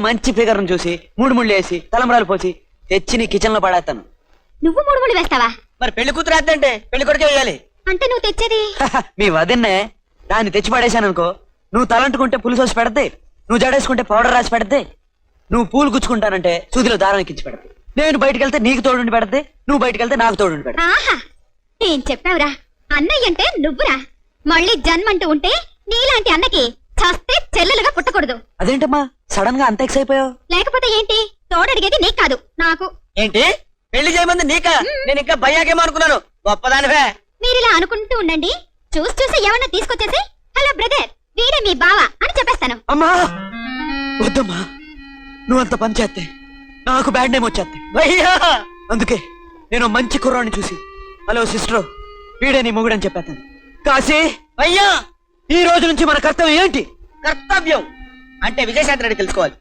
మంచి ఫిగర్ చూసి మూడు ముళ్ళు వేసి తలంబరాలు పోసి తెచ్చి నీ కిచెన్ లో పడేస్తాను. నువ్వు 3 ముళ్ళు వేస్తావా? మరి పెళ్లి కూతురు అద్దంటే పెళ్లి కొడుకే వేయాలి. అంటే నువ్వు తెచ్చేది మీ వదిన్నే. దాన్ని తెచ్చి పడేశాను అనుకో, నువ్వు తలంటుకుంటే పులుసు వచ్చి పెడద్ది, నువ్వు జడేసుకుంటే పౌడర్ రాసి పెడద్ది, నువ్వు పూలు గుచ్చుకుంటానంటే సూదిలో దారం ఎక్కించి పెడద్ది, నేను బయటకు వెళ్తే నీకు తోడుండి పెడద్ది, నువ్వు బయటకు వెళ్తే నాకు తోడుండి పెడద్ది. ఆహా ఏం చెప్పావురా? అన్నయ్య అంటే నువ్వురా. మళ్ళీ జన్మంటూ ఉంటే నీలాంటి అన్నకి చస్తే చెల్లెలుగా పుట్టకూడదు. అదేంటమ్మా సడన్ గా అంత ఎక్స్ అయిపోయావు? లేకపోతే ఏంటి, తోడడిగేది నీకు కాదు నాకు. ఏంటి పెళ్లి చేయమంది నీకా? నేను ఇంకా భయ్యాకేమో అనుకున్నాను. గొప్పదానివే. మీరిలా అనుకుంటూ ఉండండి, చూసి ఎవరన్నా తీసుకొచ్చేసి హలో బ్రదర్ వీడే మీ బావ అని చెప్పేస్తాను. అమ్మా వద్దమ్మా, నువ్వంత పని చేస్తే నాకు బ్యాడ్ నేమ్ వచ్చేస్తే. భయ్యా అందుకే నేను మంచి కుర్రాన్ని చూసి హలో సిస్టర్ వీడే నీ మొగుడని చెప్పేస్తాను. కాశీ భయ్యా, ఈ రోజు నుంచి మన కర్తవ్యం ఏంటి? కర్తవ్యం అంటే విజయశాంతి రెడ్డి తెలుసుకోవాలి.